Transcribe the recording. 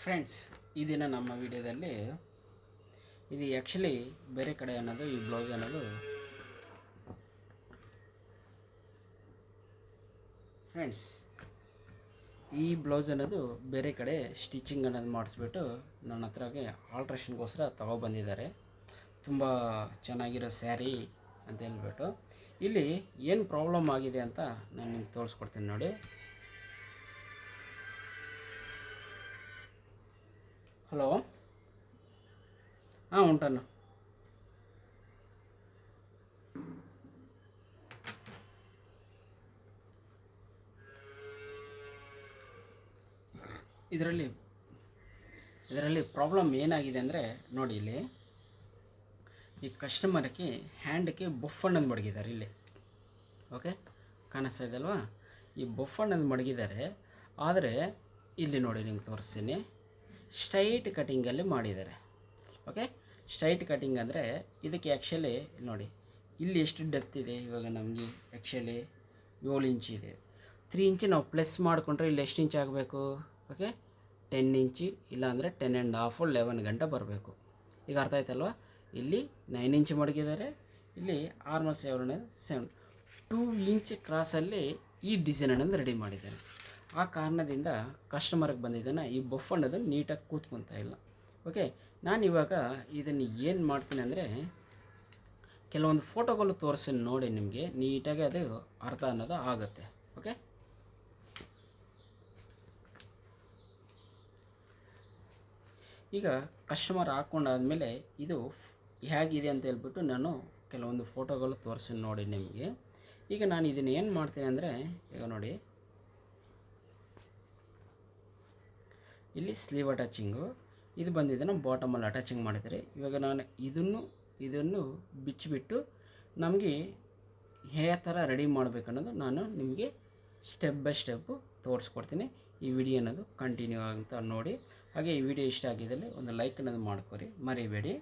Friends, ಈ ದಿನ ನಮ್ಮ ವಿಡಿಯೋದಲ್ಲಿ ಇದು ಆ್ಯಕ್ಚುಲಿ ಬೇರೆ ಕಡೆ ಅನ್ನೋದು ಈ ಬ್ಲೌಸ್ ಅನ್ನೋದು ಫ್ರೆಂಡ್ಸ್ ಈ ಬ್ಲೌಸ್ ಅನ್ನೋದು ಬೇರೆ ಕಡೆ ಸ್ಟಿಚಿಂಗ್ ಅನ್ನೋದು ಮಾಡಿಸ್ಬಿಟ್ಟು ನನ್ನ ಹತ್ರಗೆ ಆಲ್ಟ್ರೇಷನ್ಗೋಸ್ಕರ ತೊಗೊಬಂದಿದ್ದಾರೆ. ತುಂಬ ಚೆನ್ನಾಗಿರೋ ಸ್ಯಾರಿ ಅಂತ ಹೇಳ್ಬಿಟ್ಟು ಇಲ್ಲಿ ಏನು ಪ್ರಾಬ್ಲಮ್ ಆಗಿದೆ ಅಂತ ನಾನು ನಿಮ್ಗೆ ತೋರಿಸ್ಕೊಡ್ತೀನಿ ನೋಡಿ. ಹಲೋ, ಹಾಂ ಉಂಟಣ್ಣ. ಇದರಲ್ಲಿ ಪ್ರಾಬ್ಲಮ್ ಏನಾಗಿದೆ ಅಂದರೆ ನೋಡಿ, ಇಲ್ಲಿ ಈ ಕಸ್ಟಮರ್ಗೆ ಹ್ಯಾಂಡ್ಗೆ ಬಫ್ ಅನ್ನೋದು ಮಡಗಿದ್ದಾರೆ ಇಲ್ಲಿ. ಓಕೆ, ಕಾಣಿಸ್ತಾ ಇದೆ ಅಲ್ವಾ? ಈ ಬಫ್ ಅನ್ನೋದು ಮಡಗಿದ್ದಾರೆ. ಆದರೆ ಇಲ್ಲಿ ನೋಡಿ, ನಿಮ್ಗೆ ತೋರಿಸ್ತೀನಿ, ಸ್ಟ್ರೈಟ್ ಕಟಿಂಗಲ್ಲಿ ಮಾಡಿದ್ದಾರೆ. ಓಕೆ, ಸ್ಟ್ರೈಟ್ ಕಟಿಂಗ್ ಅಂದರೆ ಇದಕ್ಕೆ ಆ್ಯಕ್ಚುಲಿ ನೋಡಿ, ಇಲ್ಲಿ ಎಷ್ಟು ಡೆಪ್ತ್ ಇದೆ. ಇವಾಗ ನಮಗೆ ಆ್ಯಕ್ಚುಲಿ 7 ಇಂಚ್ ಇದೆ. 3 ಇಂಚ್ ನಾವು ಪ್ಲಸ್ ಮಾಡಿಕೊಂಡ್ರೆ ಇಲ್ಲಿ ಎಷ್ಟು ಇಂಚ್ ಆಗಬೇಕು? ಓಕೆ, 10 ಇಂಚಿ, ಇಲ್ಲಾಂದರೆ 10.5 11 ಗಂಟೆ ಬರಬೇಕು. ಈಗ ಅರ್ಥ ಆಯ್ತಲ್ವ? ಇಲ್ಲಿ 9 ಇಂಚ್ ಮಡಗಿದ್ದಾರೆ, ಇಲ್ಲಿ ಆರ್ಮಲ್ 7 2 ಇಂಚ್ ಕ್ರಾಸಲ್ಲಿ ಈ ಡಿಸೈನ್ ಅನ್ನೋದು ರೆಡಿ ಮಾಡಿದ್ದಾರೆ. ಆ ಕಾರಣದಿಂದ ಕಸ್ಟಮರ್ಗೆ ಬಂದಿದ್ದಾನೆ ಈ ಬಫ್ ಅನ್ನೋದು ನೀಟಾಗಿ ಕೂತ್ಕೊತಾ ಇಲ್ಲ. ಓಕೆ, ನಾನು ಇವಾಗ ಇದನ್ನು ಏನು ಮಾಡ್ತೀನಿ ಅಂದರೆ ಕೆಲವೊಂದು ಫೋಟೋಗಳು ತೋರಿಸಿ ನೋಡಿ, ನಿಮಗೆ ನೀಟಾಗಿ ಅದು ಅರ್ಥ ಅನ್ನೋದು ಆಗುತ್ತೆ. ಓಕೆ, ಈಗ ಕಸ್ಟಮರ್ ಹಾಕ್ಕೊಂಡಾದ್ಮೇಲೆ ಇದು ಹೇಗಿದೆ ಅಂತ ಹೇಳ್ಬಿಟ್ಟು ನಾನು ಕೆಲವೊಂದು ಫೋಟೋಗಳು ತೋರಿಸಿ ನೋಡಿ ನಿಮಗೆ. ಈಗ ನಾನು ಇದನ್ನು ಏನು ಮಾಡ್ತೀನಿ ಅಂದರೆ, ಈಗ ನೋಡಿ, ಇಲ್ಲಿ ಸ್ಲೀವ್ ಅಟ್ಯಾಚಿಂಗು ಇದು ಬಂದಿದೆ, ನಮ್ಮ ಬಾಟಮಲ್ಲಿ ಅಟ್ಯಾಚಿಂಗ್ ಮಾಡಿದರೆ. ಇವಾಗ ನಾನು ಇದನ್ನು ಬಿಚ್ಚಿಬಿಟ್ಟು ನಮಗೆ ಯಾವ ಥರ ರೆಡಿ ಮಾಡಬೇಕನ್ನೋದು ನಾನು ನಿಮಗೆ ಸ್ಟೆಪ್ ಬೈ ಸ್ಟೆಪ್ಪು ತೋರಿಸ್ಕೊಡ್ತೀನಿ. ಈ ವಿಡಿಯೋ ಅನ್ನೋದು ಕಂಟಿನ್ಯೂ ಅಂತ ನೋಡಿ. ಹಾಗೆ ಈ ವಿಡಿಯೋ ಇಷ್ಟ ಆಗಿದ್ದಲ್ಲಿ ಒಂದು ಲೈಕ್ ಅನ್ನೋದು ಮಾಡ್ಕೊರಿ, ಮರಿಬೇಡಿ.